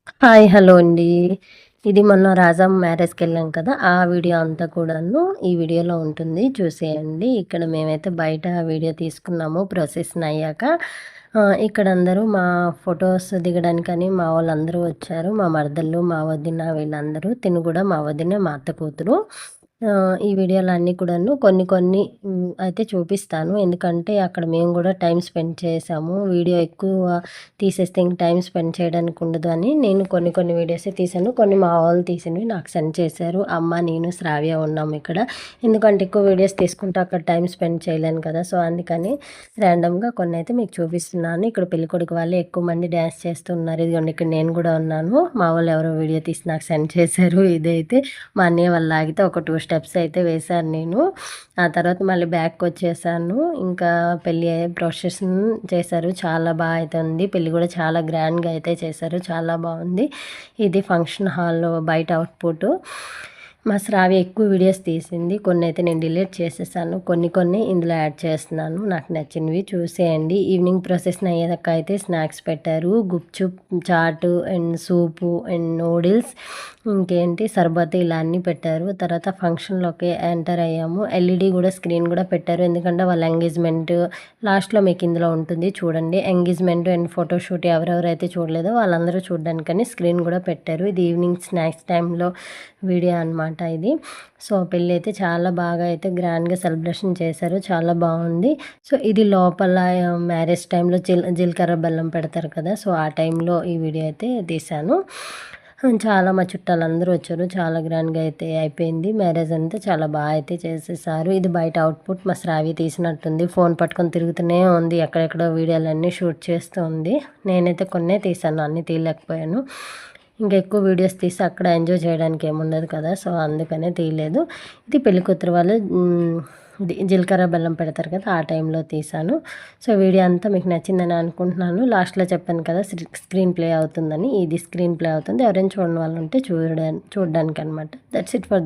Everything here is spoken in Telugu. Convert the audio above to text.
హాయ్! హలో అండి. ఇది మొన్న రాజాం మ్యారేజ్‌కెళ్ళాం కదా! ఆ వీడియో అంతా కూడాను ఈ వీడియోలో ఉంటుంది. చూసేయండి. ఇక్కడ మేమైతే బయట వీడియో తీసుకున్నాము ప్రొసెషన్ అయ్యాక. ఇక్కడ అందరూ మా ఫొటోస్ దిగడానికని మా వాళ్ళందరూ వచ్చారు. మా మరదళ్ళు, మా వదిన వీళ్ళందరూ. తిను కూడా మా వదిన, మా అత్త కూతురు. ఈ వీడియోలన్నీ కూడాను కొన్ని కొన్ని అయితే చూపిస్తాను. ఎందుకంటే అక్కడ మేము కూడా టైమ్ స్పెండ్ చేశాము. వీడియో ఎక్కువ తీసేస్తే ఇంక టైమ్ స్పెండ్ చేయడానికి ఉండదు అని నేను కొన్ని కొన్ని వీడియోసే తీశాను. కొన్ని మా వాళ్ళు తీసినవి నాకు సెండ్ చేశారు. అమ్మ, నేను, శ్రావ్య ఉన్నాము ఇక్కడ. ఎందుకంటే ఎక్కువ వీడియోస్ తీసుకుంటే అక్కడ టైమ్ స్పెండ్ చేయలేను కదా! సో, అందుకని ర్యాండమ్‌గా కొన్నైతే మీకు చూపిస్తున్నాను. ఇక్కడ పెళ్ళికొడుకు వాళ్ళే ఎక్కువ మంది డ్యాన్స్ చేస్తున్నారు. ఇదిగోండి ఇక్కడ నేను కూడా ఉన్నాను. మా వాళ్ళు ఎవరో వీడియో తీసి నాకు సెండ్ చేశారు. ఇదైతే మా అన్నయ్య వాళ్ళు ఆగితే ఒక 2 స్టెప్స్ అయితే వేశాను నేను. ఆ తర్వాత మళ్ళీ బ్యాక్‌కొచ్చేసాను. ఇంకా పెళ్లి ప్రొసెషన్ చేశారు. చాలా అయితే ఉంది. పెళ్లి కూడా చాలా గ్రాండ్‌గా అయితే చేశారు. చాలా బాగుంది. ఇది ఫంక్షన్ హాల్‌లో బయట అవుట్‌పుట్. మా శ్రావ్య ఎక్కువ వీడియోస్ తీసింది. కొన్నైతే నేను డిలీట్ చేసేసాను. కొన్ని కొన్ని ఇందులో యాడ్ చేస్తున్నాను. నాకు నచ్చినవి చూసేయండి. ఈవినింగ్ ప్రొసెషన్ అయ్యేదాకా అయితే స్నాక్స్ పెట్టారు. గుప్‌చుప్, చాటు అండ్ సూపు అండ్ నూడిల్స్, ఇంకేంటి సర్బత్ ఇలా అన్నీ పెట్టారు. తర్వాత ఫంక్షన్‌లోకి ఎంటర్ అయ్యాము. ఎల్ఈడీ కూడా స్క్రీన్ కూడా పెట్టారు. ఎందుకంటే వాళ్ళ ఎంగేజ్‌మెంట్ లాస్ట్‌లో మీకు ఇందులో ఉంటుంది చూడండి. ఎంగేజ్‌మెంట్ అండ్ ఫోటోషూట్ ఎవరెవరైతే చూడలేదో వాళ్ళందరూ చూడడానికని స్క్రీన్ కూడా పెట్టారు. ఇది ఈవినింగ్ స్నాక్స్ టైంలో వీడియో అనమాట ఇది. సో, పెళ్ళి అయితే చాలా బాగా అయితే గ్రాండ్‌గా సెలబ్రేషన్ చేశారు. చాలా బాగుంది. సో, ఇది లోపల మ్యారేజ్ టైంలో జీలకర్ర బెల్లం పెడతారు కదా! సో, ఆ టైంలో ఈ వీడియో అయితే తీశాను. చాలా మా చుట్టాలందరూ వచ్చారు. చాలా గ్రాండ్‌గా అయితే అయిపోయింది. మ్యారేజ్ అంతా చాలా అయితే చేసేసారు. ఇది బయట అవుట్‌పుట్ మా శ్రావ్య తీసినట్టుంది. ఫోన్ పట్టుకొని తిరుగుతూనే ఉంది. ఎక్కడెక్కడో వీడియోలన్నీ షూట్ చేస్తూ ఉంది. నేనైతే కొన్నే తీశాను. అన్నీ తీయలేకపోయాను. ఇంకా ఎక్కువ వీడియోస్ తీసి అక్కడ ఎంజాయ్ చేయడానికి ఏముండదు కదా! సో, అందుకనే తీయలేదు. ఇది పెళ్ళికూతురు వాళ్ళు జీలకర్ర బెల్లం పెడతారు కదా! ఆ టైంలో తీశాను. సో, వీడియో అంతా మీకు నచ్చిందని అనుకుంటున్నాను. లాస్ట్‌లో చెప్పాను కదా! స్క్రీన్ ప్లే అవుతుందని. ఇది స్క్రీన్ ప్లే అవుతుంది. ఎవరైనా చూడని వాళ్ళు ఉంటే చూడడానికనమాట. That's it for the